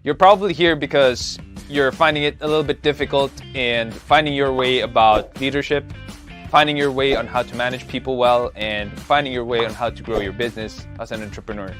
You're probably here because you're finding it a little bit difficult and finding your way about leadership, finding your way on how to manage people well, and finding your way on how to grow your business as an entrepreneur.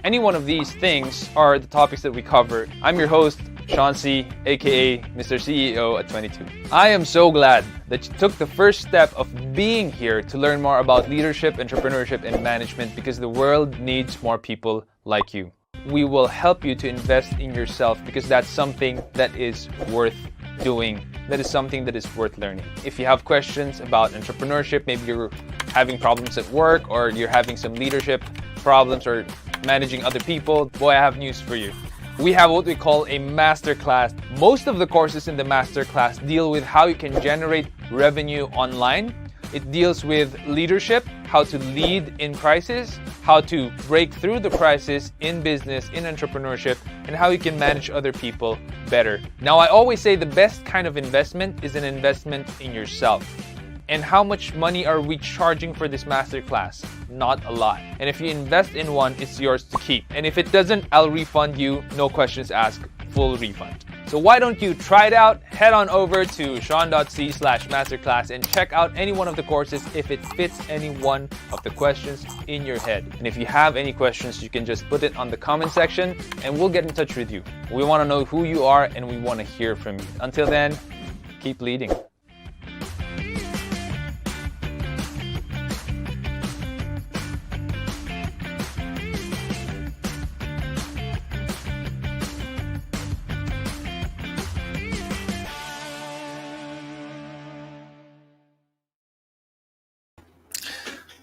Any one of these things are the topics that we cover. I'm your host, Sean C., aka Mr. CEO at 22. I am so glad that you took the first step of being here to learn more about leadership, entrepreneurship, and management because the world needs more people like you. We will help you to invest in yourself because that's something that is worth doing. That is something that is worth learning. If you have questions about entrepreneurship, maybe you're having problems at work or you're having some leadership problems or managing other people, boy, I have news for you. We have what we call a masterclass. Most of the courses in the masterclass deal with how you can generate revenue online. It deals with leadership, how to lead in crisis, how to break through the crisis in business, in entrepreneurship, and how you can manage other people better. Now, I always say the best kind of investment is an investment in yourself. And how much money are we charging for this masterclass? Not a lot. And if you invest in one, it's yours to keep. And if it doesn't, I'll refund you, no questions asked, full refund. So why don't you try it out? Head on over to sean.c/masterclass and check out any one of the courses if it fits any one of the questions in your head. And if you have any questions, you can just put it on the comment section and we'll get in touch with you. We want to know who you are and we want to hear from you. Until then, keep leading.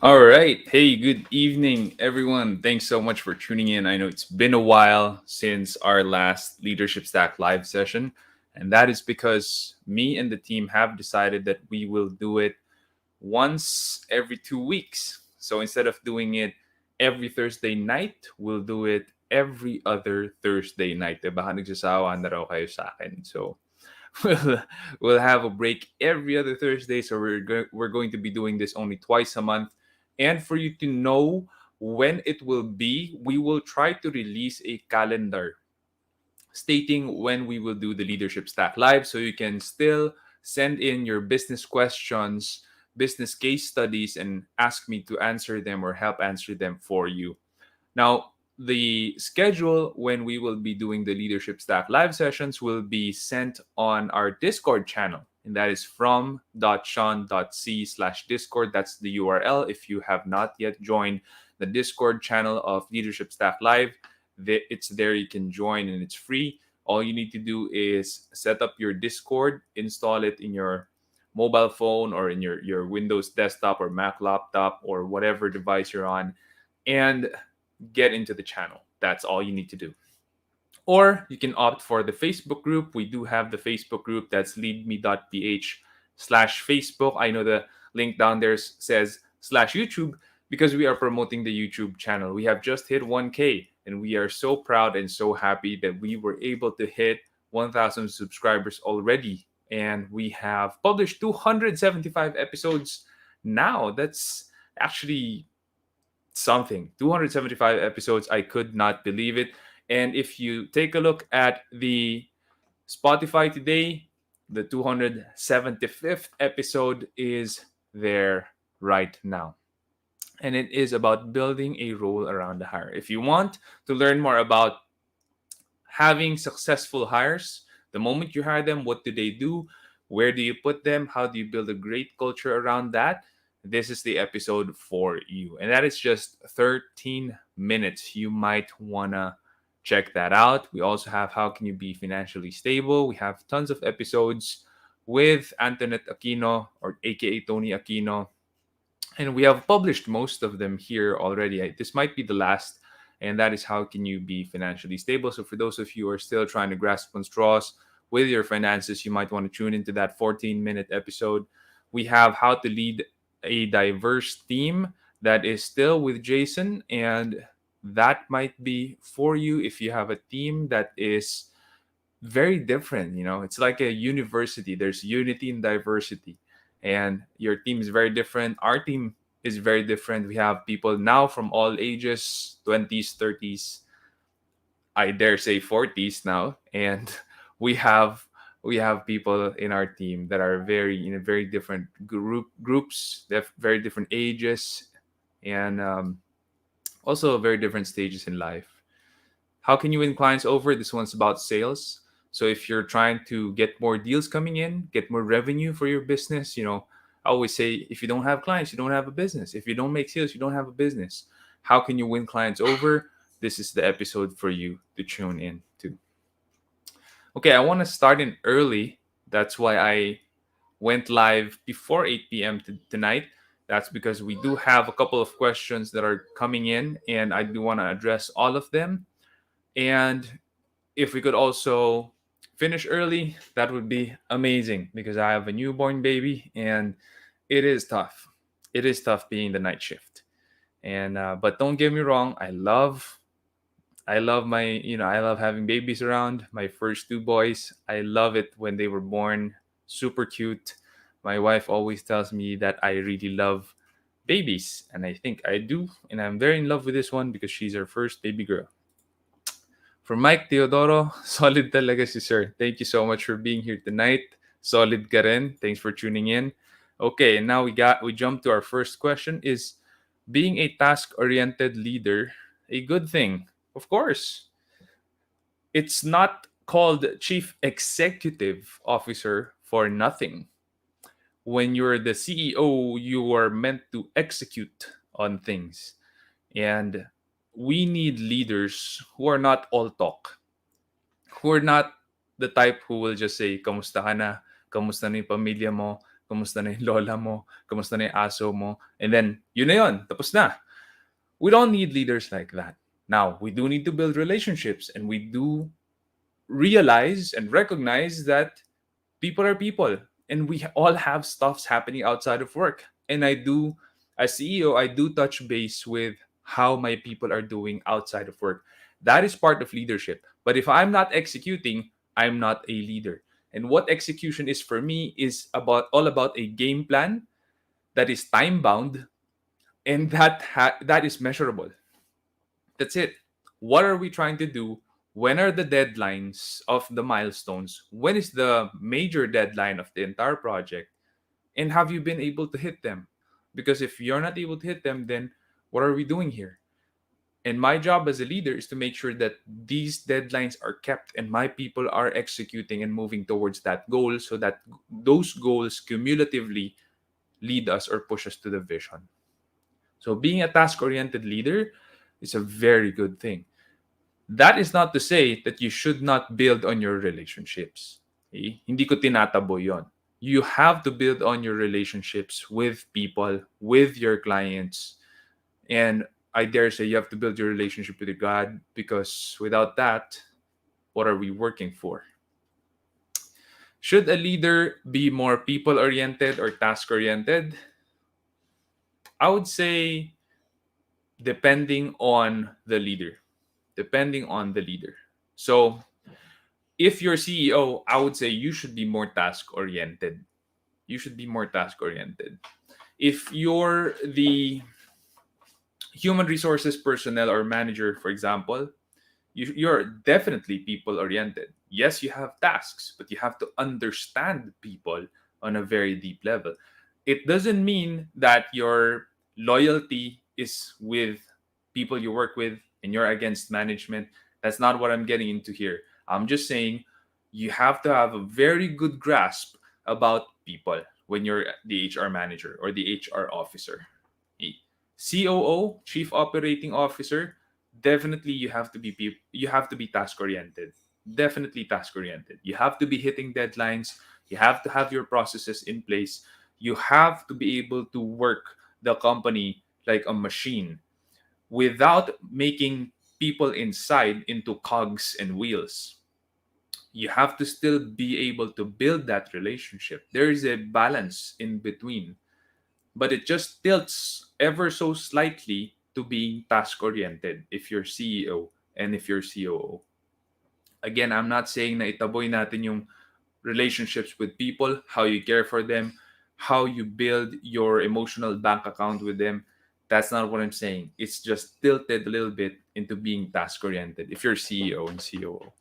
All right. Hey, good evening, everyone. Thanks so much for tuning in. I know it's been a while since our last Leadership Stack live session, and that is because me and the team have decided that we will do it once every 2 weeks. So instead of doing it every Thursday night, we'll do it every other Thursday night. Diba? Nagsasawa na raw kayo sa akin. So we'll, we'll have a break every other Thursday. So we're going to be doing this only twice a month. And for you to know when it will be, we will try to release a calendar stating when we will do the Leadership Stack Live so you can still send in your business questions, business case studies, and ask me to answer them or help answer them for you. Now, the schedule when we will be doing the Leadership Stack live sessions will be sent on our Discord channel. And that is from.sean.c/discord. That's the URL. If you have not yet joined the Discord channel of Leadership Stack Live, it's there. You can join and it's free. All you need to do is set up your Discord, install it in your mobile phone or in your Windows desktop or Mac laptop or whatever device you're on, and get into the channel. That's all you need to do. Or you can opt for the Facebook group. We do have the Facebook group. That's leadme.ph/Facebook. I know the link down there says /YouTube because we are promoting the YouTube channel. We have just hit 1K and we are so proud and so happy that we were able to hit 1,000 subscribers already. And we have published 275 episodes now. That's actually something. 275 episodes. I could not believe it. And if you take a look at the Spotify today, the 275th episode is there right now. And it is about building a role around the hire. If you want to learn more about having successful hires, the moment you hire them, what do they do? Where do you put them? How do you build a great culture around that? This is the episode for you. And that is just 13 minutes. You might want to check that out. We also have How Can You Be Financially Stable? We have tons of episodes with Antoinette Aquino, or aka Tony Aquino. And we have published most of them here already. This might be the last, and that is How Can You Be Financially Stable? So for those of you who are still trying to grasp on straws with your finances, you might want to tune into that 14-minute episode. We have How to Lead a Diverse Team. That is still with Jason, and that might be for you if you have a team that is very different. It's like a university. There's unity in diversity, and your team is very different. Our team is very different. We have people now from all ages, 20s, 30s. I dare say 40s now, and we have we have people in our team that are very in a very different groups. They have very different ages, and also very different stages in life. How can you win clients over? This one's about sales. So if you're trying to get more deals coming in, get more revenue for your business, I always say if you don't have clients, you don't have a business. If you don't make sales, you don't have a business. How can you win clients over? This is the episode for you to tune in to. Okay, I want to start in early. That's why I went live before 8 p.m. Tonight. That's because we do have a couple of questions that are coming in, and I do want to address all of them. And if we could also finish early, that would be amazing because I have a newborn baby and it is tough. It is tough being the night shift. And but don't get me wrong, I love I love having babies around. My first two boys, I love it when they were born. Super cute. My wife always tells me that I really love babies, and I think I do. And I'm very in love with this one because she's our first baby girl. From Mike Teodoro, solid talaga si Sir. Thank you so much for being here tonight. Solid ka rin. Thanks for tuning in. Okay, and now we jump to our first question. Is being a task-oriented leader a good thing? Of course. It's not called chief executive officer for nothing. When you're the CEO, you are meant to execute on things. And we need leaders who are not all talk, who are not the type who will just say, kamusta ka na? Kamusta na yung pamilya mo? Kamusta na yung lola mo? Kamusta na yung aso mo? And then, yun na yun. Tapos na. We don't need leaders like that. Now, we do need to build relationships, and we do realize and recognize that people are people, and we all have stuffs happening outside of work. And I do, as CEO, I do touch base with how my people are doing outside of work. That is part of leadership. But if I'm not executing, I'm not a leader. And what execution is for me is all about a game plan that is time bound, and that is measurable. That's it. What are we trying to do? When are the deadlines of the milestones? When is the major deadline of the entire project? And have you been able to hit them? Because if you're not able to hit them, then what are we doing here? And my job as a leader is to make sure that these deadlines are kept and my people are executing and moving towards that goal so that those goals cumulatively lead us or push us to the vision. So being a task oriented leader is a very good thing. That is not to say that you should not build on your relationships. Okay? Hindi ko tinatabo yon. You have to build on your relationships with people, with your clients. And I dare say you have to build your relationship with God, because without that, what are we working for? Should a leader be more people oriented or task oriented? I would say depending on the leader. Depending on the leader. So, if you're CEO, I would say you should be more task oriented. You should be more task oriented. If you're the human resources personnel or manager, for example, you're definitely people oriented. Yes, you have tasks, but you have to understand people on a very deep level. It doesn't mean that your loyalty is with people you work with and you're against management. That's not what I'm getting into here. I'm just saying you have to have a very good grasp about people when you're the HR manager or the HR officer. COO, Chief Operating Officer, definitely you have to be task oriented. Definitely task oriented. You have to be hitting deadlines. You have to have your processes in place. You have to be able to work the company like a machine without making people inside into cogs and wheels. You have to still be able to build that relationship. There is a balance in between, but it just tilts ever so slightly to being task oriented if you're CEO and if you're COO. Again, I'm not saying na itaboy natin yung relationships with people, how you care for them, how you build your emotional bank account with them. That's not what I'm saying. It's just tilted a little bit into being task oriented if you're CEO and COO.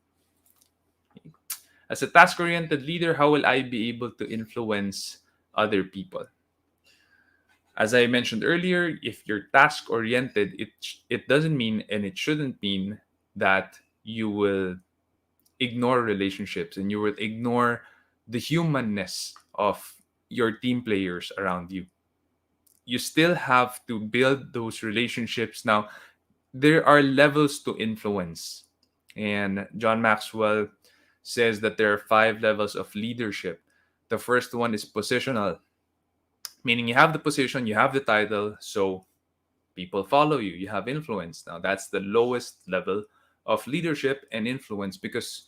As a task oriented leader, how will I be able to influence other people? As I mentioned earlier, if you're task oriented, it doesn't mean, and it shouldn't mean, that you will ignore relationships and you will ignore the humanness of your team players around you. You still have to build those relationships. Now, there are levels to influence. And John Maxwell says that there are 5 levels of leadership. The first one is positional, meaning you have the position, you have the title, so people follow you, you have influence. Now, that's the lowest level of leadership and influence, because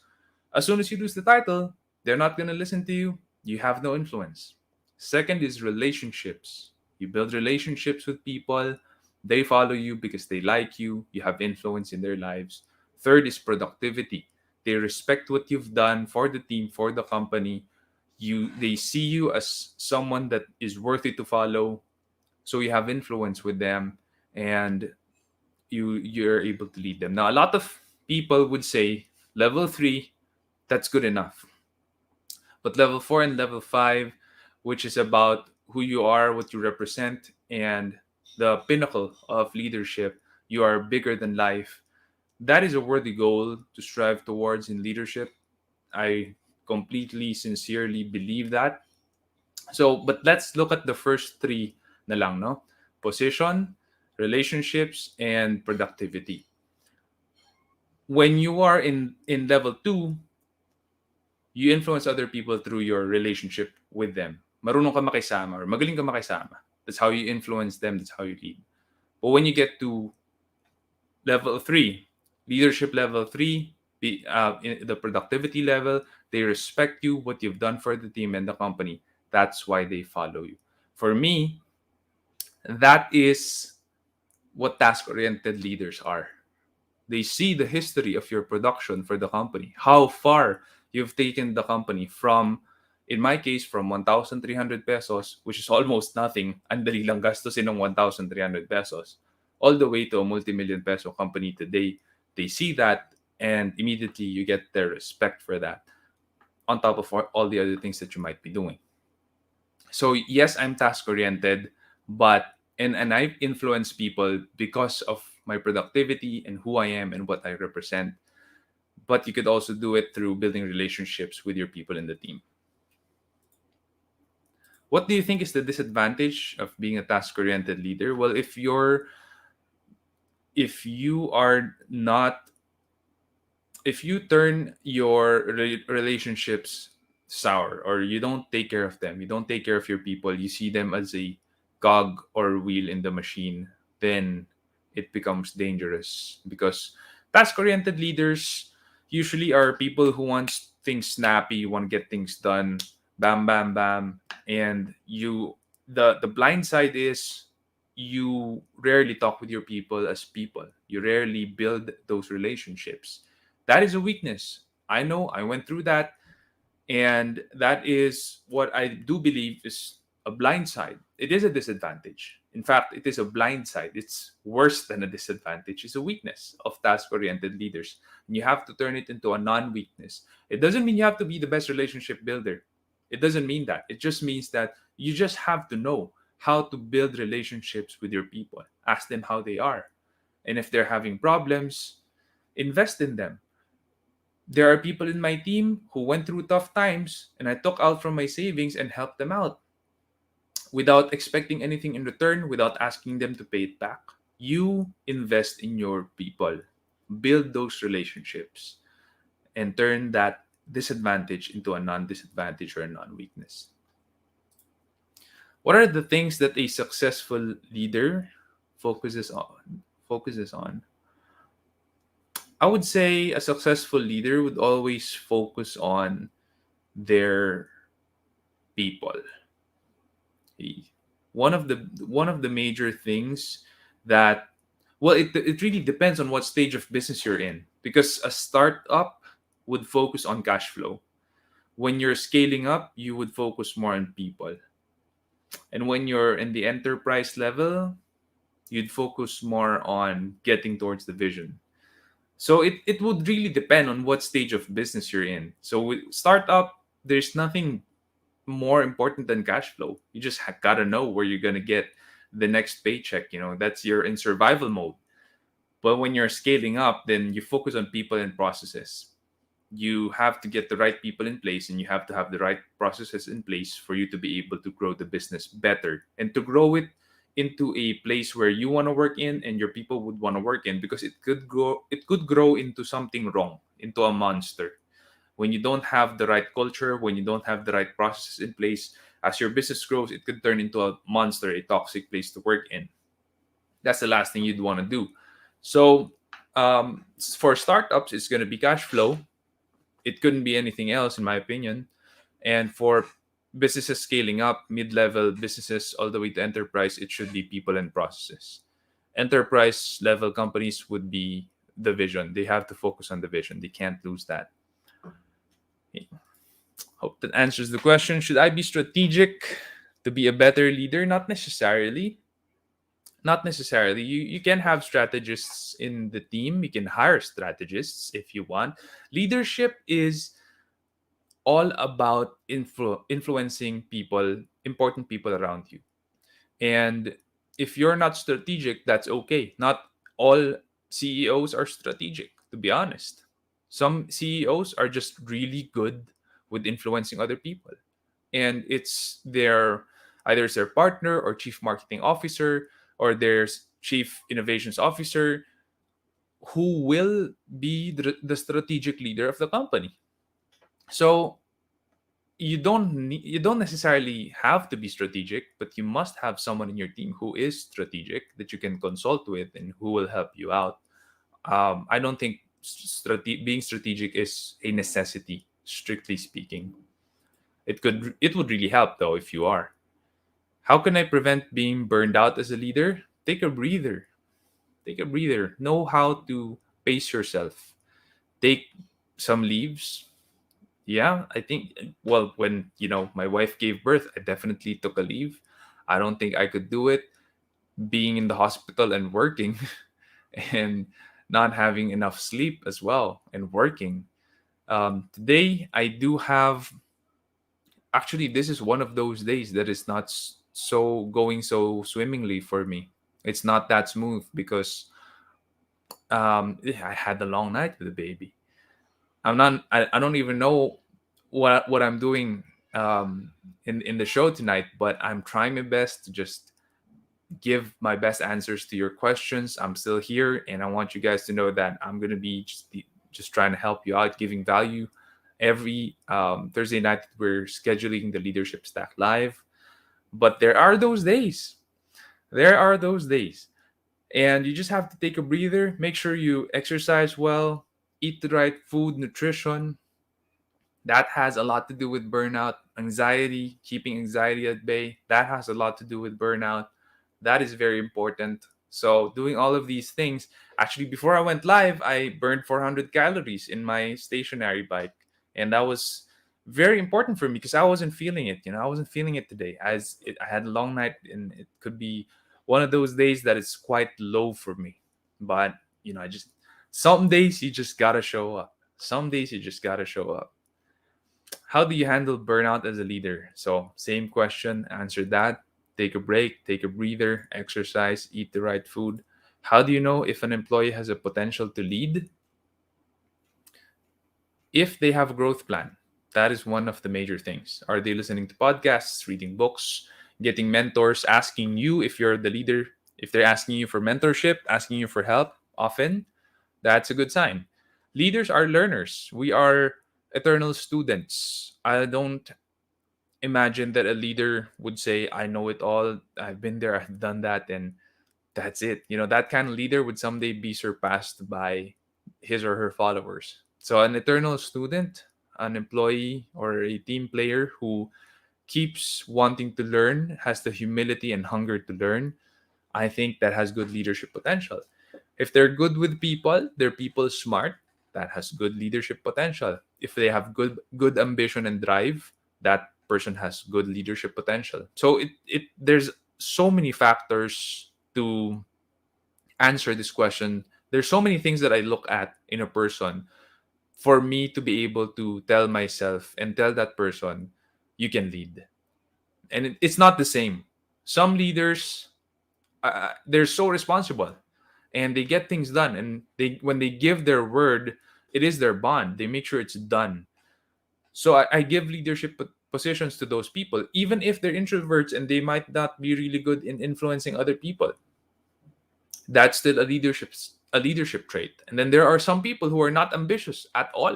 as soon as you lose the title, they're not going to listen to you. You have no influence. Second is relationships. You build relationships with people. They follow you because they like you. You have influence in their lives. Third is productivity. They respect what you've done for the team, for the company. They see you as someone that is worthy to follow. So you have influence with them, and you're able to lead them. Now, a lot of people would say level 3, that's good enough. But level 4 and level 5, which is about who you are, what you represent, and the pinnacle of leadership, you are bigger than life. That is a worthy goal to strive towards in leadership. I completely, sincerely believe that. So, but let's look at the first 3 na lang, no? Position, relationships, and productivity. When you are in level 2, you influence other people through your relationship with them. Marunong ka makisama or magaling ka makisama. That's how you influence them. That's how you lead. But when you get to level 3, leadership level 3, in the productivity level, they respect you, what you've done for the team and the company. That's why they follow you. For me, that is what task-oriented leaders are. They see the history of your production for the company, how far you've taken the company from, in my case, from 1,300 pesos, which is almost nothing, ang dali lang gastusin ng 1,300 pesos, all the way to a multi-million peso company today. They see that, and immediately you get their respect for that, on top of all the other things that you might be doing. So yes, I'm task-oriented, but and I've influenced people because of my productivity and who I am and what I represent. But you could also do it through building relationships with your people in the team. What do you think is the disadvantage of being a task-oriented leader? Well, if you turn your relationships sour, or you don't take care of them, you don't take care of your people, you see them as a cog or wheel in the machine, then it becomes dangerous, because task oriented leaders usually are people who want things snappy, want to get things done, bam bam bam. And the blind side is, you rarely talk with your people as people, you rarely build those relationships. That is a weakness. I know, I went through that, and that is what I do believe is a blind side. It is a disadvantage. In fact, it is a blind side. It's worse than a disadvantage. It's a weakness of task-oriented leaders. And you have to turn it into a non-weakness. It doesn't mean you have to be the best relationship builder. It doesn't mean that. It just means that you just have to know how to build relationships with your people. Ask them how they are. And if they're having problems, invest in them. There are people in my team who went through tough times, and I took out from my savings and helped them out without expecting anything in return, without asking them to pay it back. You invest in your people, build those relationships, and turn that disadvantage into a non-disadvantage or a non-weakness. What are the things that a successful leader focuses on? Focuses on. I would say a successful leader would always focus on their people. One of the major things that, well, it really depends on what stage of business you're in, because a startup would focus on cash flow. When you're scaling up, you would focus more on people. And when you're in the enterprise level, You'd focus more on getting towards the vision. So it would really depend on what stage of business you're in. So with startup, there's nothing more important than cash flow. You just gotta know where you're gonna get the next paycheck. That's you're in survival mode. But when you're scaling up, then you focus on people and processes. You have to get the right people in place, and you have to have the right processes in place for you to be able to grow the business better and to grow it into a place where you want to work in and your people would want to work in, because it could grow into something wrong, into a monster. When you don't have the right culture, when you don't have the right processes in place, as your business grows, it could turn into a monster, a toxic place to work in. That's the last thing you'd want to do. So, for startups, it's going to be cash flow. It couldn't be anything else, in my opinion. And for businesses scaling up, mid-level businesses all the way to enterprise, it should be people and processes. Enterprise level companies would be the vision. They have to focus on the vision. They can't lose that. Hope that answers the question. Should I be strategic to be a better leader? Not necessarily. Not necessarily. You can have strategists in the team. You can hire strategists if you want. Leadership is all about influencing people, important people around you. And if you're not strategic, that's okay. Not all CEOs are strategic, to be honest. Some CEOs are just really good with influencing other people. And it's their either it's their partner or chief marketing officer or their chief innovations officer who will be the strategic leader of the company. So you don't necessarily have to be strategic, but you must have someone in your team who is strategic that you can consult with and who will help you out. I don't think being strategic is a necessity, strictly speaking. It would really help though if you are. How can I prevent being burned out as a leader? Take a breather. Take a breather. Know how to pace yourself. Take some leaves. Yeah, I think, well, when my wife gave birth, I definitely took a leave. I don't think I could do it being in the hospital and working and not having enough sleep as well and working. Today I do have, actually, this is one of those days that is not so going so swimmingly for me. It's not that smooth because I had a long night with the baby. I don't even know what I'm doing in the show tonight, but I'm trying my best to just give my best answers to your questions. I'm still here, and I want you guys to know that I'm gonna be just trying to help you out, giving value. Every Thursday night we're scheduling the Leadership Stack live, but there are those days. There are those days, and you just have to take a breather. Make sure you exercise well, eat the right food, nutrition. That has a lot to do with burnout, anxiety, keeping anxiety at bay. That has a lot to do with burnout. That is very important. So, doing all of these things, actually, before I went live, I burned 400 calories in my stationary bike. And that was very important for me because I wasn't feeling it. I wasn't feeling it today. I had a long night, and it could be one of those days that it's quite low for me. But, I just, some days you just gotta show up. Some days you just gotta show up. How do you handle burnout as a leader? So, same question, answer that. Take a break, take a breather, exercise, eat the right food. How do you know if an employee has a potential to lead? If they have a growth plan, that is one of the major things. Are they listening to podcasts, reading books, getting mentors, asking you if you're the leader? If they're asking you for mentorship, asking you for help often, that's a good sign. Leaders are learners. We are eternal students. I don't imagine that a leader would say, I know it all. I've been there, I've done that, and that's it. That kind of leader would someday be surpassed by his or her followers. So, an eternal student, an employee, or a team player who keeps wanting to learn, has the humility and hunger to learn, I think that has good leadership potential. If they're good with people, they're people smart, that has good leadership potential. If they have good ambition and drive, that person has good leadership potential. So it there's so many factors to answer this question, there's so many things that I look at in a person for me to be able to tell myself and tell that person, you can lead. And it's not the same. Some leaders, they're so responsible and they get things done. And they when they give their word, it is their bond. They make sure it's done. So I give leadership positions to those people, even if they're introverts and they might not be really good in influencing other people. That's still a leadership trait. And then there are some people who are not ambitious at all,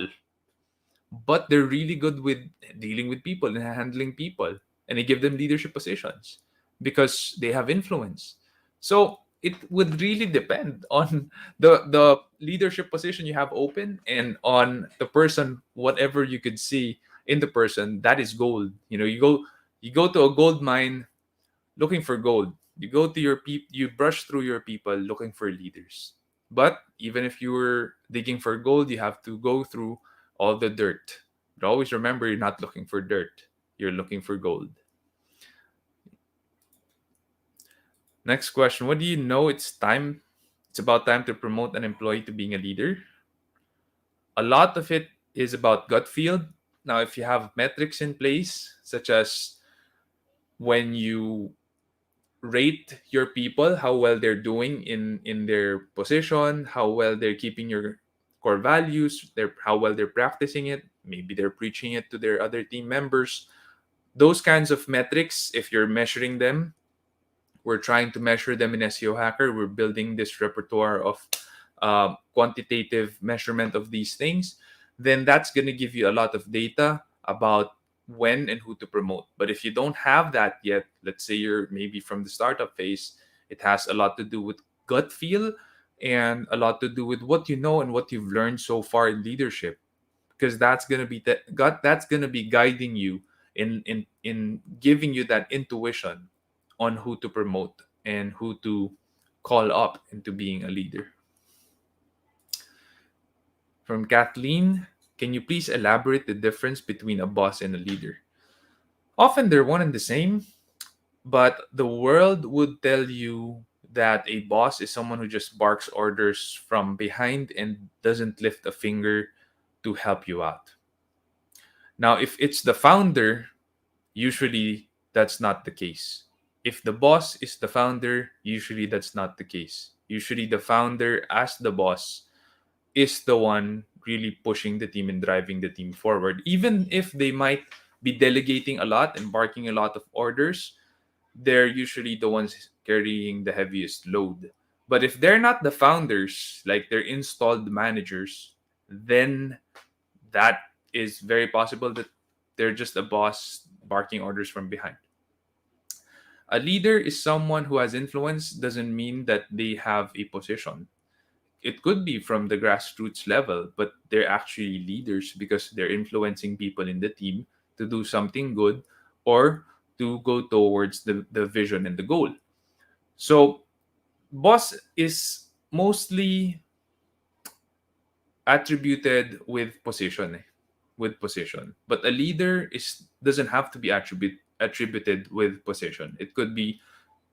but they're really good with dealing with people and handling people, and they give them leadership positions because they have influence. So it would really depend on the leadership position you have open and on the person. Whatever you could see in the person, that is gold. You go to a gold mine looking for gold. You go to your you brush through your people looking for leaders. But even if you were digging for gold, you have to go through all the dirt. But always remember, you're not looking for dirt. You're looking for gold. Next question. What do you know it's time? It's about time to promote an employee to being a leader. A lot of it is about gut feel. Now, if you have metrics in place, such as when you rate your people, how well they're doing in their position, how well they're keeping your core values, how well they're practicing it, maybe they're preaching it to their other team members. Those kinds of metrics, if you're measuring them, we're trying to measure them in SEO Hacker. We're building this repertoire of quantitative measurement of these things. Then that's going to give you a lot of data about when and who to promote. But if you don't have that yet, let's say you're maybe from the startup phase, it has a lot to do with gut feel and a lot to do with what you know and what you've learned so far in leadership, because that's going to be guiding you in giving you that intuition on who to promote and who to call up into being a leader. From Kathleen, can you please elaborate the difference between a boss and a leader? Often they're one and the same, but the world would tell you that a boss is someone who just barks orders from behind and doesn't lift a finger to help you out. Now, if it's the founder, usually that's not the case. If the boss is the founder, usually that's not the case. Usually the founder, as the boss, is the one really pushing the team and driving the team forward. Even if they might be delegating a lot and barking a lot of orders, they're usually the ones carrying the heaviest load. But if they're not the founders, like they're installed managers, then that is very possible that they're just a boss barking orders from behind. A leader is someone who has influence, doesn't mean that they have a position. It could be from the grassroots level, but they're actually leaders because they're influencing people in the team to do something good or to go towards the vision and the goal. So, boss is mostly attributed with position, but a leader is doesn't have to be attributed with position. It could be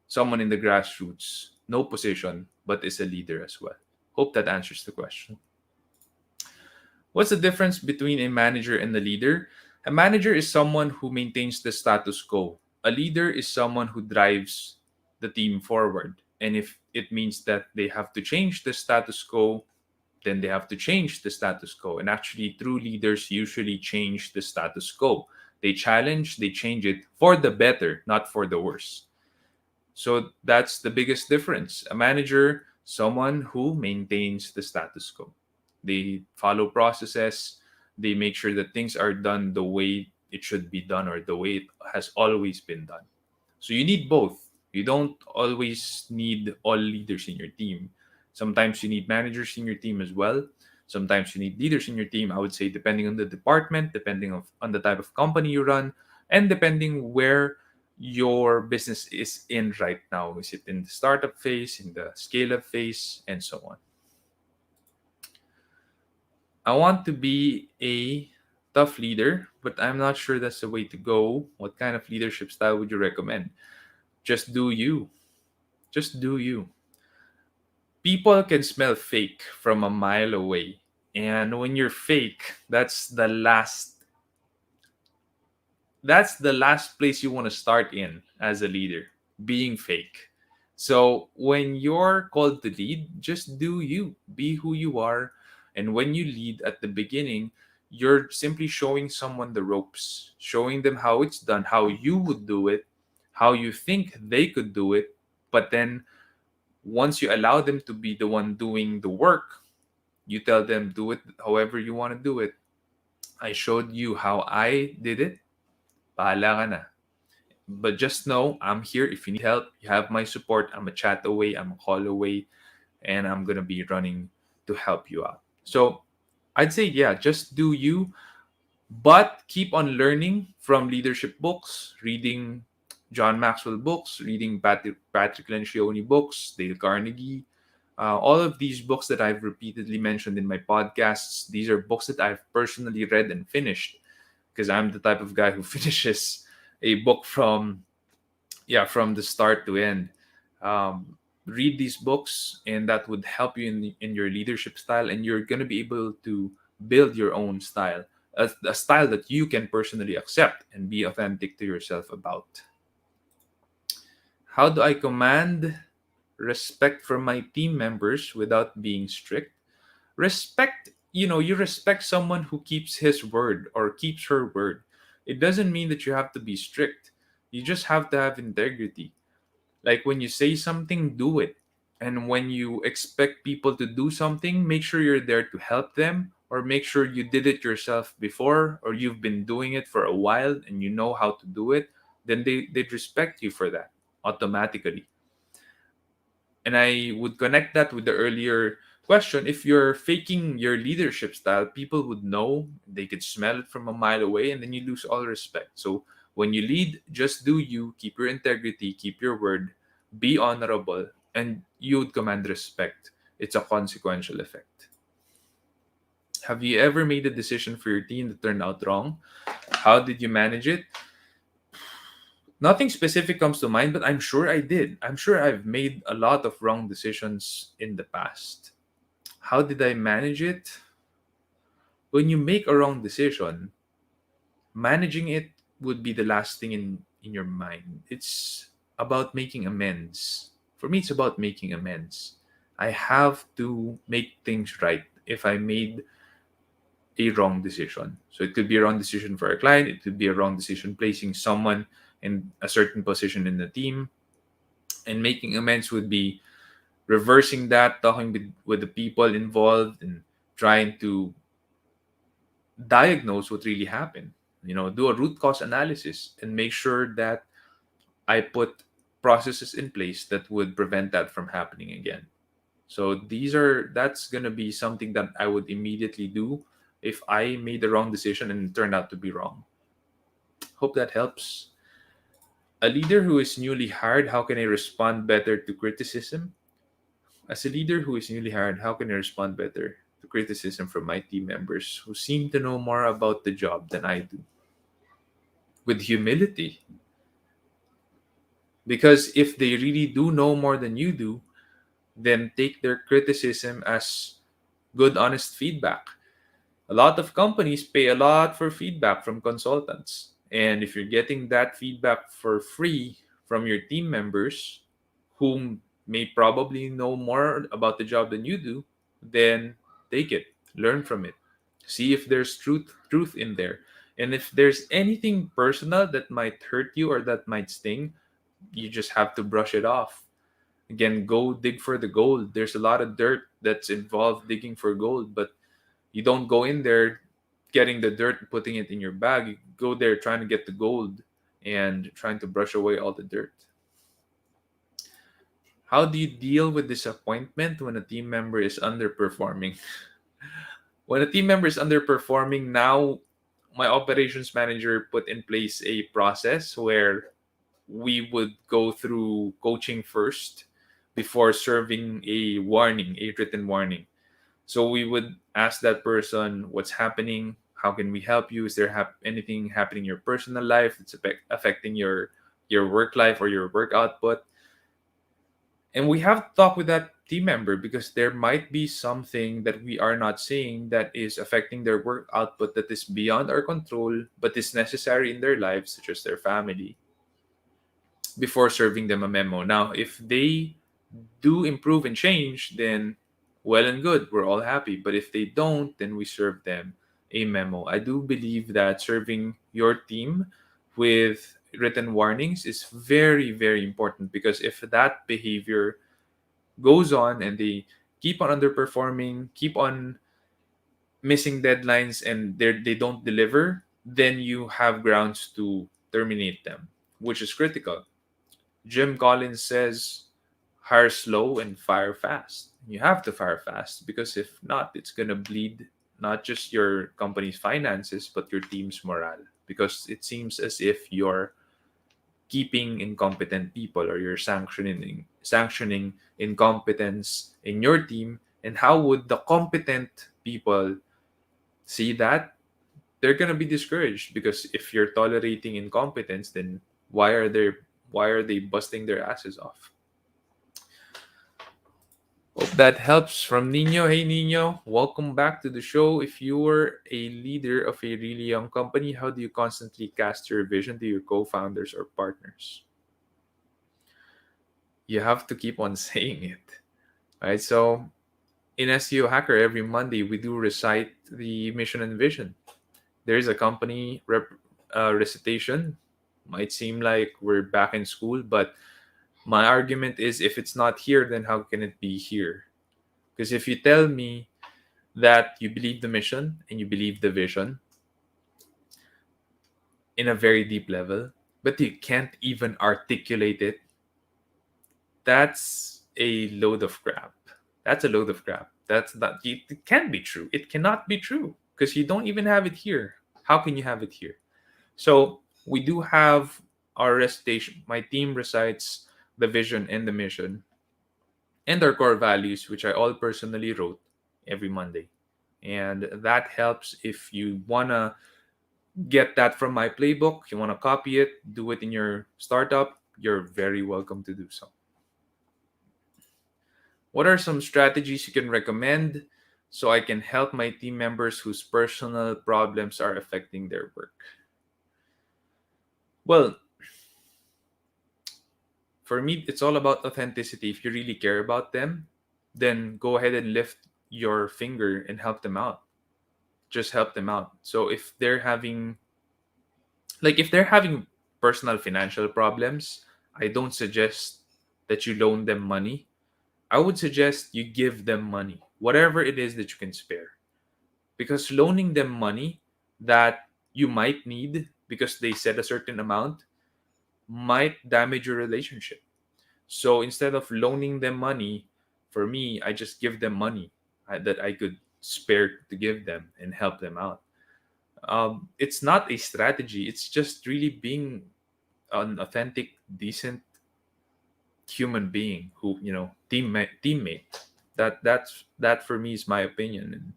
someone in the grassroots, no position, but is a leader as well. Hope that answers the question. What's the difference between a manager and a leader? A manager is someone who maintains the status quo. A leader is someone who drives the team forward. And if it means that they have to change the status quo, then they have to change the status quo. And actually, true leaders usually change the status quo. They challenge, they change it for the better, not for the worse. So that's the biggest difference. A manager, someone who maintains the status quo. They follow processes, they make sure that things are done the way it should be done or the way it has always been done. So you need both. You don't always need all leaders in your team. Sometimes you need managers in your team as well. Sometimes you need leaders in your team. I would say depending on the department, on the type of company you run, and depending where your business is in right now. Is it in the startup phase, in the scale up phase, and so on? I want to be a tough leader, but I'm not sure that's the way to go. What kind of leadership style would you recommend? Just do you. Just do you. People can smell fake from a mile away. And when you're fake, that's the last place you want to start in as a leader, being fake. So when you're called to lead, just do you, be who you are. And when you lead at the beginning, you're simply showing someone the ropes, showing them how it's done, how you would do it, how you think they could do it. But then once you allow them to be the one doing the work, you tell them, do it however you want to do it. I showed you how I did it. Bahala ka na. But just know I'm here. If you need help, you have my support. I'm a chat away, I'm a call away, and I'm going to be running to help you out. So I'd say, yeah, just do you, but keep on learning from leadership books, reading John Maxwell books, reading Patrick Lencioni books, Dale Carnegie. All of these books that I've repeatedly mentioned in my podcasts, these are books that I've personally read and finished because I'm the type of guy who finishes a book from the start to end. Um, Read these books, and that would help you in your leadership style, and you're gonna be able to build your own style, a style that you can personally accept and be authentic to yourself about. How do I command respect from my team members without being strict? Respect, you respect someone who keeps his word or keeps her word. It doesn't mean that you have to be strict. You just have to have integrity. Like when you say something, do it. And when you expect people to do something, make sure you're there to help them, or make sure you did it yourself before, or you've been doing it for a while and you know how to do it. Then they'd respect you for that automatically. And I would connect that with the earlier question. If you're faking your leadership style, people would know, they could smell it from a mile away, and then you lose all respect. So when you lead, just do you, keep your integrity, keep your word, be honorable, and you would command respect. It's a consequential effect. Have you ever made a decision for your team that turned out wrong? How did you manage it? Nothing specific comes to mind, but I'm sure I did. I'm sure I've made a lot of wrong decisions in the past. How did I manage it? When you make a wrong decision, managing it would be the last thing in your mind. It's about making amends. For me, it's about making amends. I have to make things right if I made a wrong decision. So it could be a wrong decision for a client, it could be a wrong decision placing someone in a certain position in the team. And making amends would be reversing that, talking with the people involved, and trying to diagnose what really happened. Do a root cause analysis and make sure that I put processes in place that would prevent that from happening again. So that's gonna be something that I would immediately do if I made the wrong decision and it turned out to be wrong. Hope that helps. A leader who is newly hired, how can I respond better to criticism? As a leader who is newly hired, how can I respond better to criticism from my team members who seem to know more about the job than I do? With humility. Because if they really do know more than you do, then take their criticism as good, honest feedback. A lot of companies pay a lot for feedback from consultants. And if you're getting that feedback for free from your team members, whom may probably know more about the job than you do, then take it, learn from it, see if there's truth in there. And if there's anything personal that might hurt you or that might sting, you just have to brush it off. Again, go dig for the gold. There's a lot of dirt that's involved digging for gold, but you don't go in there getting the dirt and putting it in your bag. You go there trying to get the gold and trying to brush away all the dirt. How do you deal with disappointment when a team member is underperforming? When a team member is underperforming, now my operations manager put in place a process where we would go through coaching first before serving a warning, a written warning. So we would ask that person, what's happening? How can we help you? Is there anything happening in your personal life that's affecting your work life or your work output? And we have to talk with that team member, because there might be something that we are not seeing that is affecting their work output that is beyond our control but is necessary in their lives, such as their family, before serving them a memo. Now, if they do improve and change, then well and good, we're all happy. But if they don't, then we serve them a memo. I do believe that serving your team with written warnings is very, very important, because if that behavior goes on and they keep on underperforming, keep on missing deadlines, and they don't deliver, then you have grounds to terminate them, which is critical. Jim Collins says, hire slow and fire fast. You have to fire fast, because if not, it's going to bleed not just your company's finances, but your team's morale. Because it seems as if you're keeping incompetent people, or you're sanctioning incompetence in your team. And how would the competent people see that? They're gonna be discouraged, because if you're tolerating incompetence, then why are they why are they busting their asses off? Hope that helps. From Nino. Hey Nino, welcome back to the show. If you were a leader of a really young company, how do you constantly cast your vision to your co-founders or partners? You have to keep on saying it, right? So in SEO Hacker, every Monday we do recite the mission and vision. There is a company recitation. Might seem like we're back in school, but my argument is, if it's not here, then how can it be here? Because if you tell me that you believe the mission and you believe the vision in a very deep level, but you can't even articulate it, that's a load of crap. That's a load of crap. That's not, it can't be true. It cannot be true, because you don't even have it here. How can you have it here? So we do have our recitation. My team recites the vision and the mission and our core values, which I all personally wrote every Monday. And that helps. If you want to get that from my playbook, you want to copy it, do it in your startup, you're very welcome to do so. What are some strategies you can recommend so I can help my team members whose personal problems are affecting their work? Well, for me, it's all about authenticity. If you really care about them, then go ahead and lift your finger and help them out. Just help them out. So if they're having personal financial problems, I don't suggest that you loan them money. I would suggest you give them money, whatever it is that you can spare. Because loaning them money that you might need because they said a certain amount might damage your relationship. So instead of loaning them money, for me, I just give them money that I could spare to give them and help them out. It's not a strategy. It's just really being an authentic, decent human being who, teammate. That for me is my opinion. And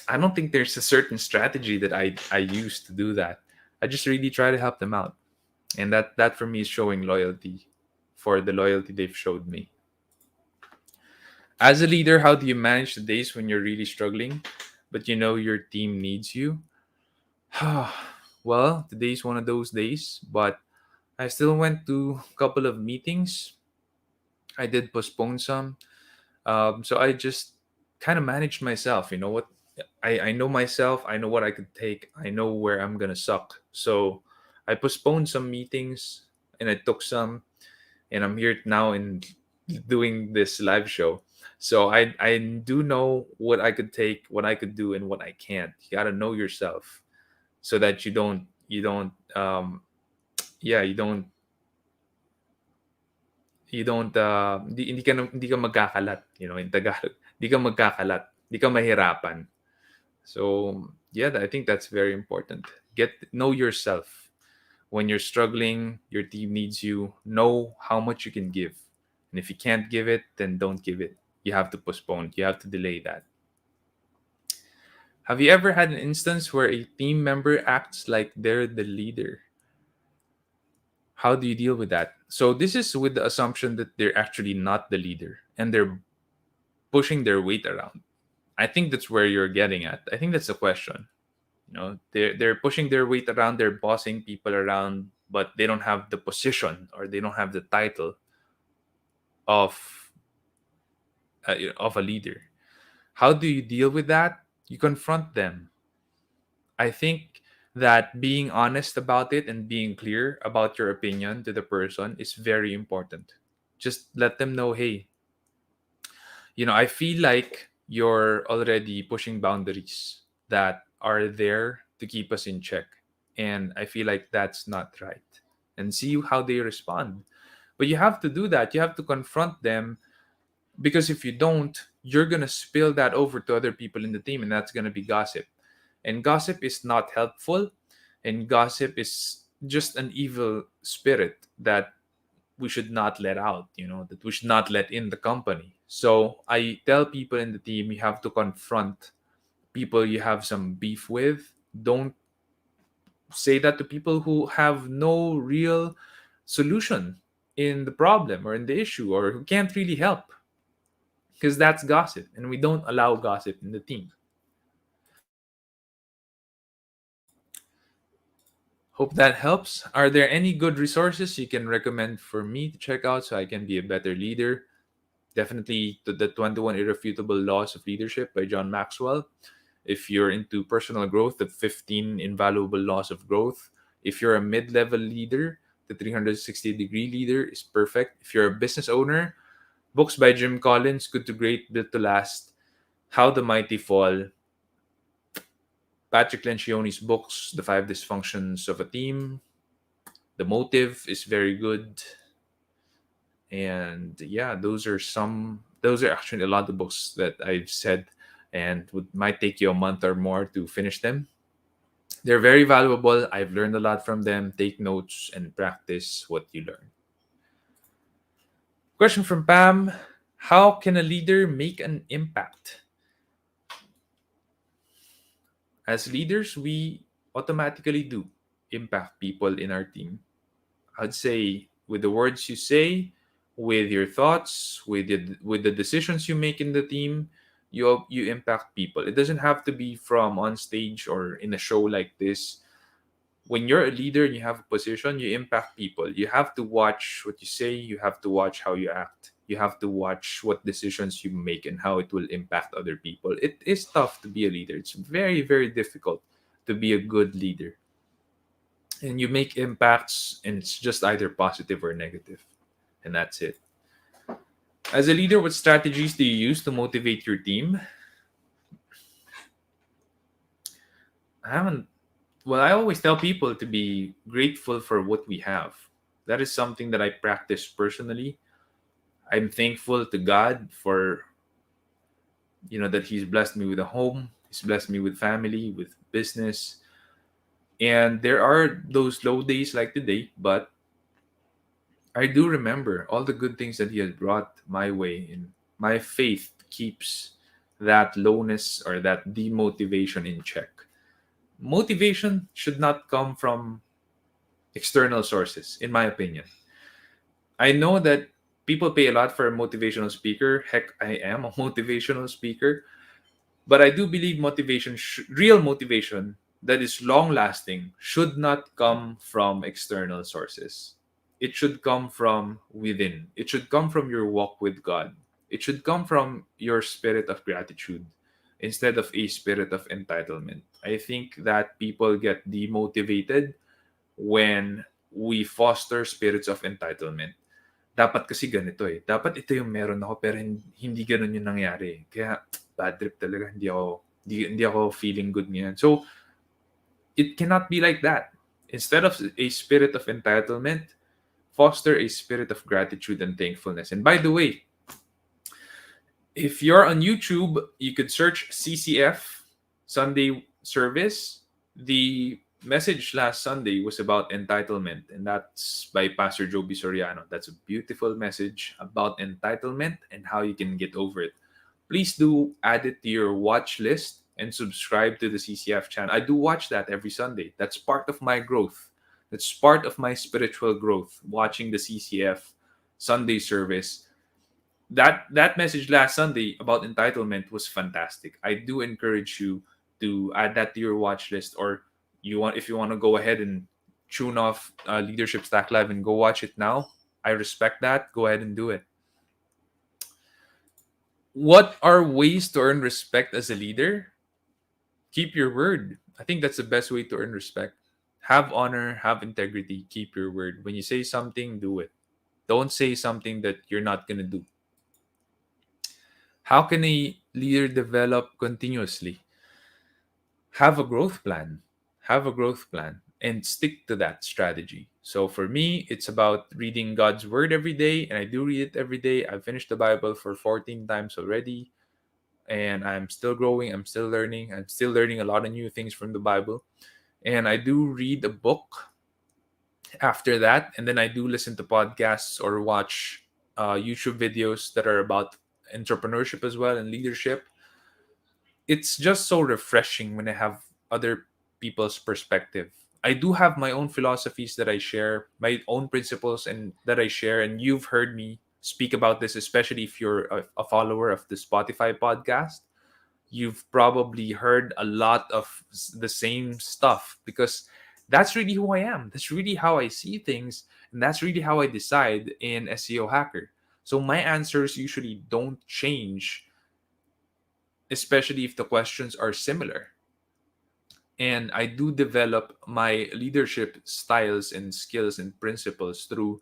I don't think there's a certain strategy that I use to do that. I just really try to help them out, and that for me is showing loyalty for the loyalty they've showed me. As a leader, how do you manage the days when you're really struggling, but you know your team needs you? Well, today's one of those days, but I still went to a couple of meetings. I did postpone some. So I just kind of managed myself. You know what? I know myself. I know what I could take. I know where I'm going to suck. So I postponed some meetings and I took some, and I'm here now in doing this live show. So I do know what I could take, what I could do, and what I can't. You got to know yourself so that yeah, hindi ka magkakalat, in Tagalog. Hindi ka magkakalat, hindi ka mahirapan. So, yeah, I think that's very important. Know yourself. When you're struggling, your team needs you. Know how much you can give. And if you can't give it, then don't give it. You have to postpone. You have to delay that. Have you ever had an instance where a team member acts like they're the leader? How do you deal with that? So this is with the assumption that they're actually not the leader and they're pushing their weight around. I think that's where you're getting at. I think that's the question. They're pushing their weight around, they're bossing people around, but they don't have the position or they don't have the title of of a leader. How do you deal with that? You confront them. I think that being honest about it and being clear about your opinion to the person is very important. Just let them know, hey, I feel like you're already pushing boundaries that are there to keep us in check. And I feel like that's not right. And see how they respond. But you have to do that. You have to confront them, because if you don't, you're going to spill that over to other people in the team, and that's going to be gossip. And gossip is not helpful. And gossip is just an evil spirit that we should not let out, that we should not let in the company. So I tell people in the team, you have to confront people you have some beef with. Don't say that to people who have no real solution in the problem or in the issue, or who can't really help, because that's gossip, and we don't allow gossip in the team. Hope that helps. Are there any good resources you can recommend for me to check out so I can be a better leader? Definitely the 21 Irrefutable Laws of Leadership by John Maxwell. If you're into personal growth, the 15 Invaluable Laws of Growth. If you're a mid level leader, the 360-degree leader is perfect. If you're a business owner, books by Jim Collins, Good to Great, Built to Last, How the Mighty Fall, Patrick Lencioni's books, The Five Dysfunctions of a Team, The Motive is very good. And yeah, those are actually a lot of books that I've said, and might take you a month or more to finish them. They're very valuable. I've learned a lot from them. Take notes and practice what you learn. Question from Pam: how can a leader make an impact? As leaders, we automatically do impact people in our team. I'd say with the words you say, with your thoughts, with the decisions you make in the team, you impact people. It doesn't have to be from on stage or in a show like this. When you're a leader and you have a position, you impact people. You have to watch what you say, you have to watch how you act. You have to watch what decisions you make and how it will impact other people. It is tough to be a leader. It's very, very difficult to be a good leader. And you make impacts, and it's just either positive or negative. And that's it. As a leader, what strategies do you use to motivate your team? I haven't Well, I always tell people to be grateful for what we have. That is something that I practice personally. I'm thankful to God for, that He's blessed me with a home, He's blessed me with family, with business. And there are those low days like today, but I do remember all the good things that He has brought my way, and my faith keeps that lowness or that demotivation in check. Motivation should not come from external sources, in my opinion. I know that people pay a lot for a motivational speaker. Heck, I am a motivational speaker. But I do believe real motivation that is long lasting, should not come from external sources. It should come from within. It should come from your walk with God. It should come from your spirit of gratitude instead of a spirit of entitlement. I think that people get demotivated when we foster spirits of entitlement. Dapat kasi ganito eh. Dapat ito yung meron ako, pero hindi ganun yung nangyari. Kaya bad trip talaga. Hindi ako feeling good ngayon. So, it cannot be like that. Instead of a spirit of entitlement, foster a spirit of gratitude and thankfulness. And by the way, if you're on YouTube, you could search CCF Sunday service. The message last Sunday was about entitlement, and that's by Pastor Joby Soriano. That's a beautiful message about entitlement and how you can get over it. Please do add it to your watch list and subscribe to the CCF channel. I do watch that every Sunday. That's part of my growth. That's part of my spiritual growth. Watching the CCF Sunday service, that message last Sunday about entitlement was fantastic. I do encourage you to add that to your watch list, or if you want to go ahead and tune off Leadership Stack Live and go watch it now. I respect that. Go ahead and do it. What are ways to earn respect as a leader? Keep your word. I think that's the best way to earn respect. Have honor, have integrity, keep your word. When you say something, do it. Don't say something that you're not going to do. How can a leader develop continuously? Have a growth plan. Have a growth plan and stick to that strategy. So for me, it's about reading God's word every day, and I do read it every day. I've finished the Bible for 14 times already, and I'm still growing. I'm still learning. I'm still learning a lot of new things from the Bible. And I do read a book after that, and then I do listen to podcasts or watch YouTube videos that are about entrepreneurship as well and leadership. It's just so refreshing when I have other people's perspective. I do have my own philosophies that I share, my own principles and that I share, and you've heard me speak about this, especially if you're a follower of the Spotify podcast. You've probably heard a lot of the same stuff because that's really who I am. That's really how I see things, and that's really how I decide in SEO Hacker. So my answers usually don't change, especially if the questions are similar. And I do develop my leadership styles and skills and principles through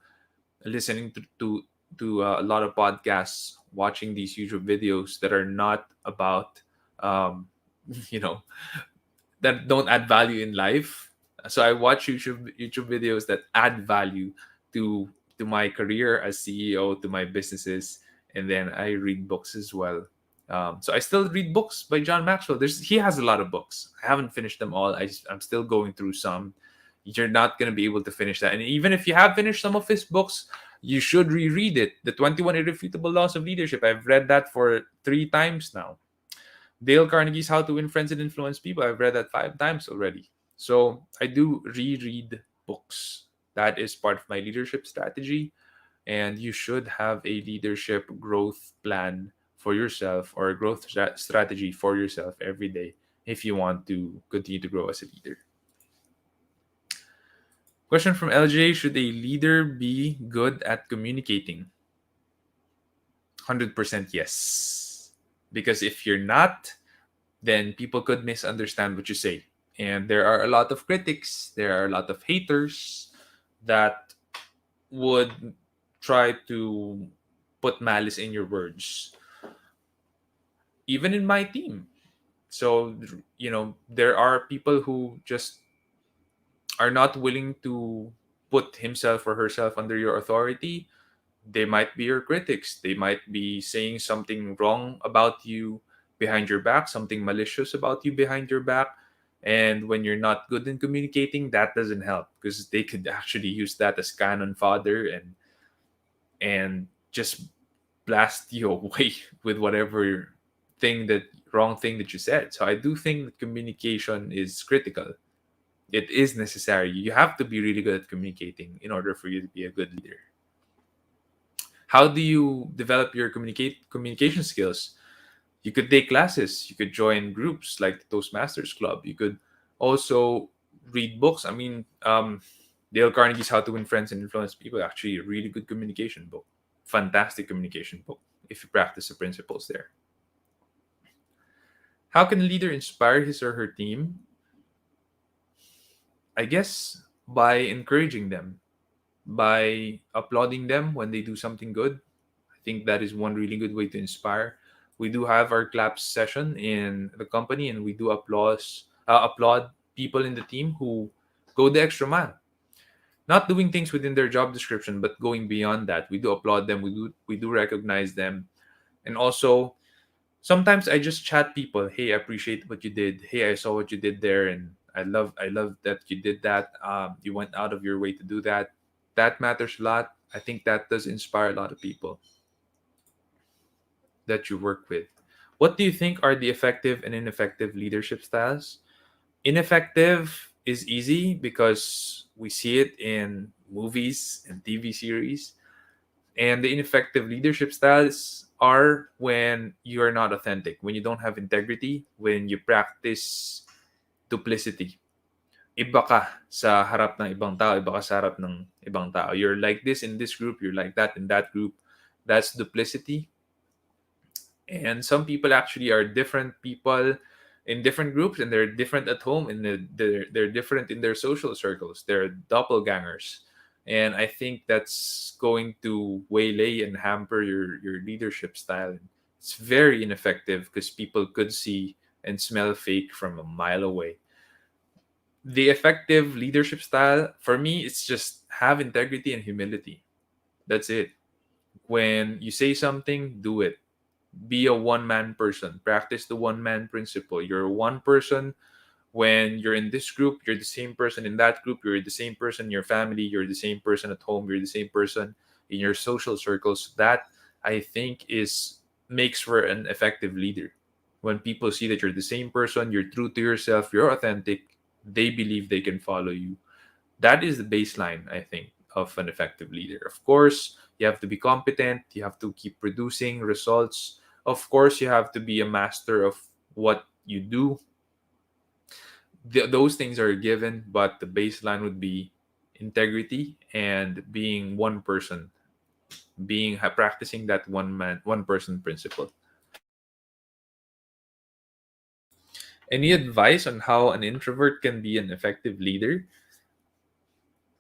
listening to a lot of podcasts, watching these YouTube videos that are not about, um, you know, that don't add value in life. So I watch YouTube videos that add value to to my career as CEO, to my businesses, and then I read books as well. So I still read books by John Maxwell. He has a lot of books. I haven't finished them all. I'm still going through some. You're not going to be able to finish that. And even if you have finished some of his books, you should reread it. The 21 Irrefutable Laws of Leadership. I've read that for 3 times now. Dale Carnegie's How to Win Friends and Influence People. I've read that 5 times already. So I do reread books. That is part of my leadership strategy. And you should have a leadership growth plan for yourself, or a growth strategy for yourself every day if you want to continue to grow as a leader. Question from LJ: should a leader be good at communicating? 100% yes. Because if you're not, then people could misunderstand what you say. And there are a lot of critics, there are a lot of haters that would try to put malice in your words, even in my team. So, there are people who just are not willing to put himself or herself under your authority. They might be your critics. They might be saying something wrong about you behind your back, something malicious about you behind your back. And when you're not good in communicating, that doesn't help, because they could actually use that as cannon fodder and just blast you away with whatever wrong thing that you said. So I do think that communication is critical. It is necessary. You have to be really good at communicating in order for you to be a good leader. How do you develop your communication skills? You could take classes. You could join groups like the Toastmasters Club. You could also read books. I mean, Dale Carnegie's How to Win Friends and Influence People, actually a really good communication book. Fantastic communication book if you practice the principles there. How can a leader inspire his or her team? I guess by encouraging them, by applauding them when they do something good. I think that is one really good way to inspire. We do have our claps session in the company, and we do applaud people in the team who go the extra mile, not doing things within their job description, but going beyond that. We do applaud them. We do recognize them, and also sometimes I just chat people. Hey, I appreciate what you did. Hey, I saw what you did there, and I love that you did that. You went out of your way to do that. That matters a lot. I think that does inspire a lot of people that you work with. What do you think are the effective and ineffective leadership styles? Ineffective is easy because We see it in movies and TV series. And the ineffective leadership styles are when you are not authentic, when you don't have integrity, when you practice duplicity. Iba ka sa harap ng ibang tao, iba ka sa harap ng ibang tao. You're like this in this group, you're like that in that group. That's duplicity. And some people actually are different people in different groups, and they're different at home, and they're different in their social circles. They're doppelgangers. And I think that's going to waylay and hamper your leadership style. It's very ineffective because people could see and smell fake from a mile away. The effective leadership style, for me, it's just have integrity and humility. That's it. When you say something, do it. Be a one man person. Practice the one man principle. You're one person. When you're in this group, you're the same person in that group. You're the same person in your family. You're the same person at home. You're the same person in your social circles. That, I think, is makes for an effective leader. When people see that you're the same person, you're true to yourself, you're authentic, they believe they can follow you. That is the baseline, I think, of an effective leader. Of course, you have to be competent, you have to keep producing results. Of course, you have to be a master of what you do. Those things are given, but the baseline would be integrity and being one person, being practicing that one person principle. Any advice on how an introvert can be an effective leader?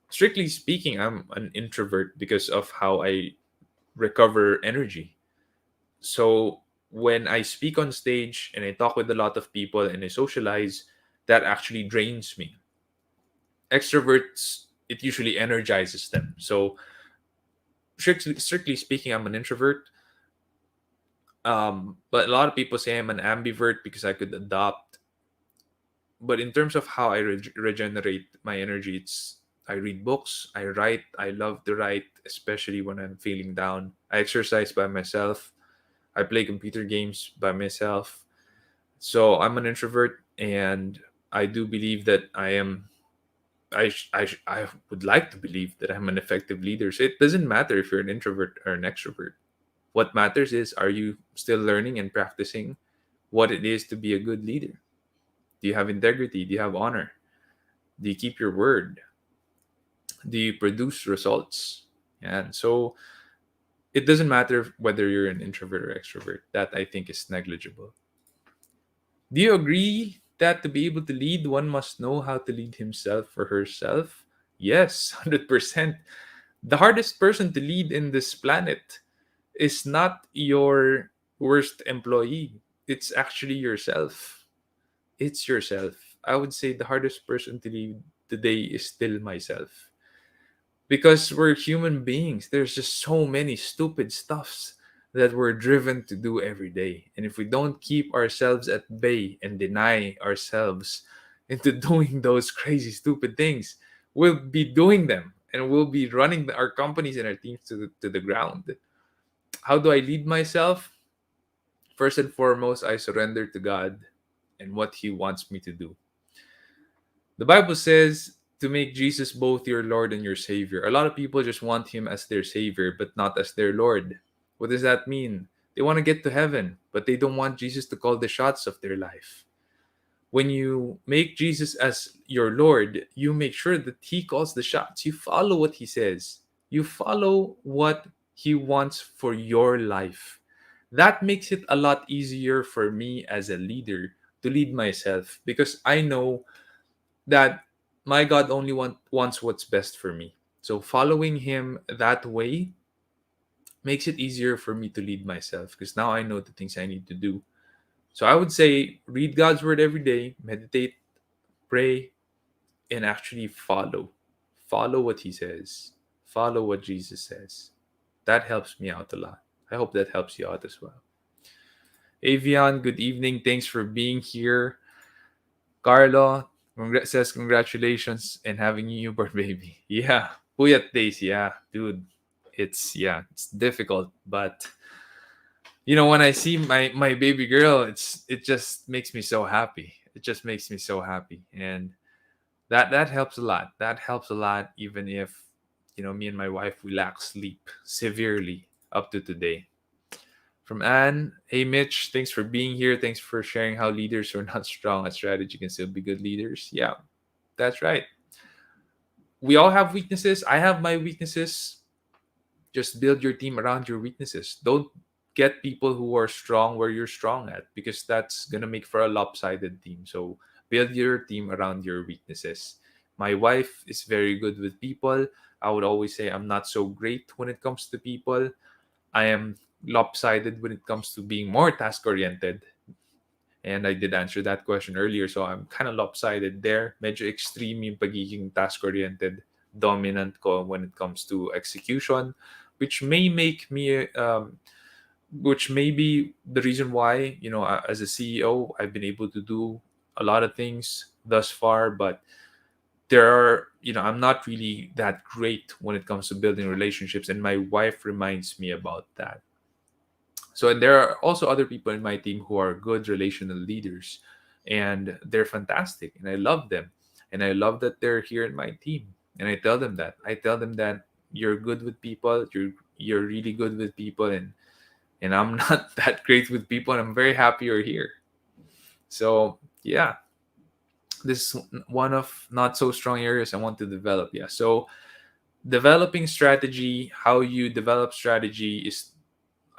Strictly speaking, I'm an introvert because of how I recover energy. So when I speak on stage and I talk with a lot of people and I socialize, that actually drains me. Extroverts, it usually energizes them. So strictly speaking, I'm an introvert. But a lot of people say I'm an ambivert because I could adopt. But in terms of how I regenerate my energy, it's I read books, I write. I love to write, especially when I'm feeling down. I exercise by myself. I play computer games by myself. So I'm an introvert, and I do believe that I am. I would like to believe that I'm an effective leader. So it doesn't matter if you're an introvert or an extrovert. What matters is, are you still learning and practicing what it is to be a good leader? Do you have integrity? Do you have honor? Do you keep your word? Do you produce results? And so it doesn't matter whether you're an introvert or extrovert. That, I think, is negligible. Do you agree that to be able to lead, one must know how to lead himself or herself? Yes, 100%. The hardest person to lead in this planet is not your worst employee, it's actually yourself. It's yourself. I would say the hardest person to lead today is still myself. Because we're human beings. There's just so many stupid stuffs that we're driven to do every day. And if we don't keep ourselves at bay and deny ourselves into doing those crazy, stupid things, we'll be doing them and we'll be running our companies and our teams to the ground. How do I lead myself? First and foremost, I surrender to God and what He wants me to do. The Bible says to make Jesus both your Lord and your Savior. A lot of people just want Him as their Savior, but not as their Lord. What does that mean? They want to get to heaven, but they don't want Jesus to call the shots of their life. When you make Jesus as your Lord, you make sure that He calls the shots. You follow what He says, you follow what He wants for your life. That makes it a lot easier for me as a leader to lead myself because I know that my God only wants what's best for me. So following Him that way makes it easier for me to lead myself because now I know the things I need to do. So I would say read God's word every day, meditate, pray, and actually follow. Follow what He says. Follow what Jesus says. That helps me out a lot. I hope that helps you out as well. Avian, good evening. Thanks for being here. Carlo says congratulations and having a newborn baby. Yeah, puyat days. Yeah, dude, it's difficult, but when I see my baby girl, it just makes me so happy. It just makes me so happy, and That helps a lot. That helps a lot, even if me and my wife, we lack sleep severely up to today. From Anne, hey Mitch, thanks for being here. Thanks for sharing how leaders who are not strong at strategy can still be good leaders. Yeah, that's right. We all have weaknesses. I have my weaknesses. Just build your team around your weaknesses. Don't get people who are strong where you're strong at, because that's gonna make for a lopsided team. So build your team around your weaknesses. My wife is very good with people. I would always say I'm not so great when it comes to people. I am lopsided when it comes to being more task oriented. And I did answer that question earlier. So I'm kind of lopsided there. Medyo extreme yung pagiging task-oriented, dominant ko when it comes to execution, which may make me, which may be the reason why, as a CEO, I've been able to do a lot of things thus far. But there are, I'm not really that great when it comes to building relationships. And my wife reminds me about that. So, and there are also other people in my team who are good relational leaders, and they're fantastic, and I love them, and I love that they're here in my team. And I tell them that. I tell them that you're good with people. You're really good with people, and I'm not that great with people, and I'm very happy you're here. So yeah, this is one of not so strong areas I want to develop. Yeah. So developing strategy, how you develop strategy is,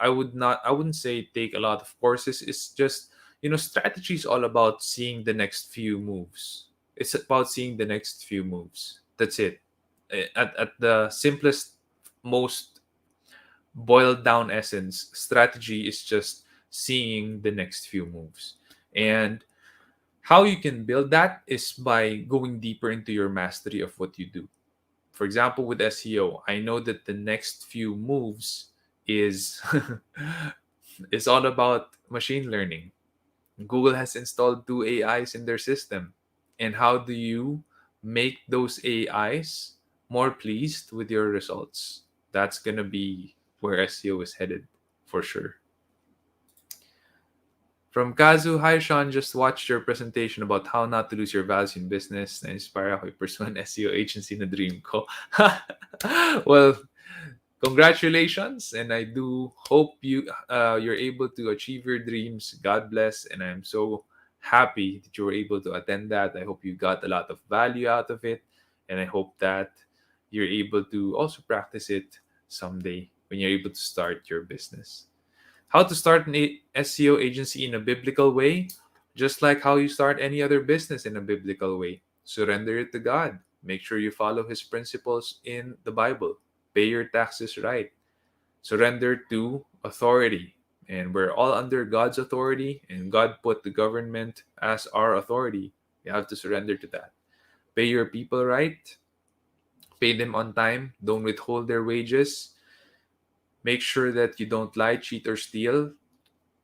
I wouldn't say take a lot of courses. It's just, strategy is all about seeing the next few moves. It's about seeing the next few moves. That's it. At the simplest, most boiled down essence, strategy is just seeing the next few moves. And how you can build that is by going deeper into your mastery of what you do. For example, with SEO, I know that the next few moves is is all about machine learning. Google has installed two AIs in their system. And how do you make those AIs more pleased with your results? That's going to be where SEO is headed for sure. From Kazu, hi Sean, just watched your presentation about how not to lose your values in business. Na-inspire ako i-pursue an SEO agency na dream ko. Well, congratulations, and I do hope you're able to achieve your dreams. God bless, and I'm so happy that you were able to attend that. I hope you got a lot of value out of it, and I hope that you're able to also practice it someday when you're able to start your business. How to start an SEO agency in a biblical way, just like how you start any other business in a biblical way. Surrender it to God. Make sure you follow His principles in the Bible. Pay your taxes right. Surrender to authority. And we're all under God's authority, and God put the government as our authority. You have to surrender to that. Pay your people right. Pay them on time. Don't withhold their wages. Make sure that you don't lie, cheat, or steal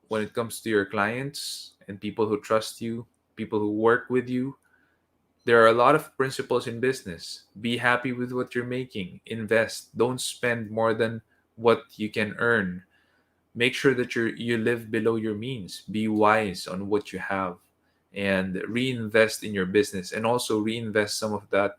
when it comes to your clients and people who trust you, people who work with you. There are a lot of principles in business. Be happy with what you're making. Invest. Don't spend more than what you can earn. Make sure that you live below your means. Be wise on what you have, and reinvest in your business, and also reinvest some of that,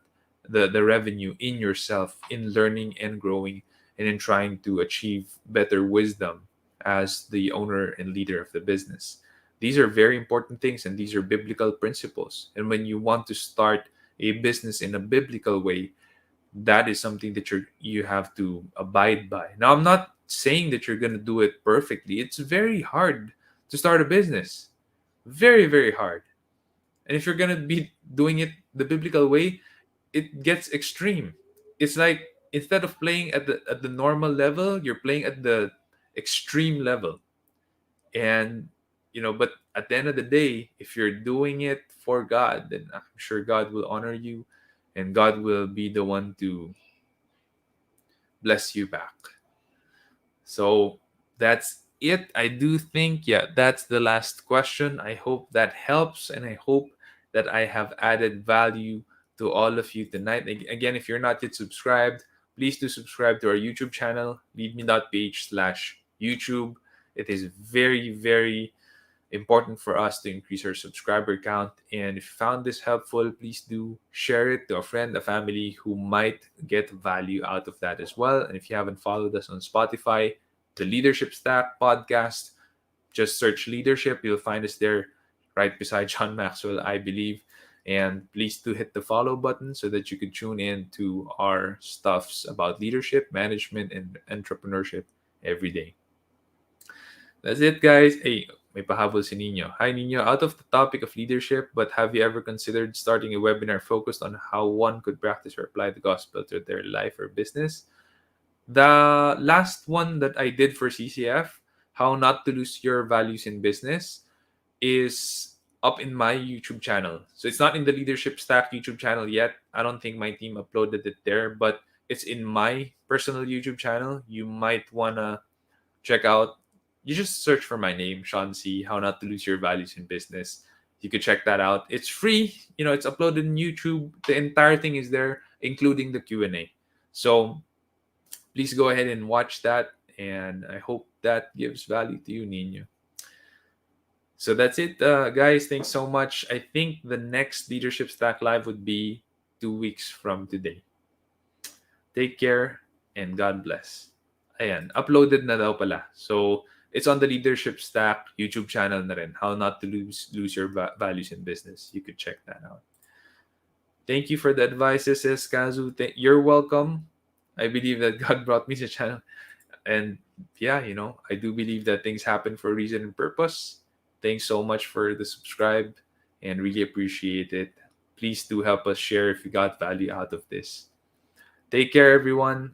the revenue, in yourself, in learning and growing, and in trying to achieve better wisdom as the owner and leader of the business. These are very important things, and these are biblical principles. And when you want to start a business in a biblical way, that is something that you have to abide by. Now, I'm not saying that you're going to do it perfectly. It's very hard to start a business. Very, very hard. And if you're going to be doing it the biblical way, it gets extreme. It's like, instead of playing at the normal level, you're playing at the extreme level. And but at the end of the day, if you're doing it for God, then I'm sure God will honor you, and God will be the one to bless you back. So that's it. I do think, yeah, that's the last question. I hope that helps, and I hope that I have added value to all of you tonight. Again, if you're not yet subscribed, please do subscribe to our YouTube channel, leadme.ph/YouTube. It is very, very important for us to increase our subscriber count. And if you found this helpful, please do share it to a friend, a family who might get value out of that as well. And if you haven't followed us on Spotify, the Leadership Stack podcast, just search leadership. You'll find us there right beside John Maxwell, I believe. And please do hit the follow button so that you can tune in to our stuffs about leadership, management, and entrepreneurship every day. That's it, guys. Hey, may pahabol si Nino. Hi, Nino. Out of the topic of leadership, but have you ever considered starting a webinar focused on how one could practice or apply the gospel to their life or business? The last one that I did for CCF, How Not to Lose Your Values in Business, is up in my YouTube channel. So it's not in the Leadership Stack YouTube channel yet. I don't think my team uploaded it there, but it's in my personal YouTube channel. You might want to check out. You just search for my name, Sean C. How Not to Lose Your Values in Business. You could check that out. It's free. It's uploaded in YouTube. The entire thing is there, including the Q&A. So please go ahead and watch that. And I hope that gives value to you, Nino. So that's it, guys. Thanks so much. I think the next Leadership Stack Live would be 2 weeks from today. Take care and God bless. Ayan, uploaded na daw pala. So it's on the Leadership Stack YouTube channel na rin. How Not to Lose Your Values in Business. You could check that out. Thank you for the advices, says Kazu. You're welcome. I believe that God brought me to the channel. And yeah, I do believe that things happen for a reason and purpose. Thanks so much for the subscribe and really appreciate it. Please do help us share if you got value out of this. Take care, everyone.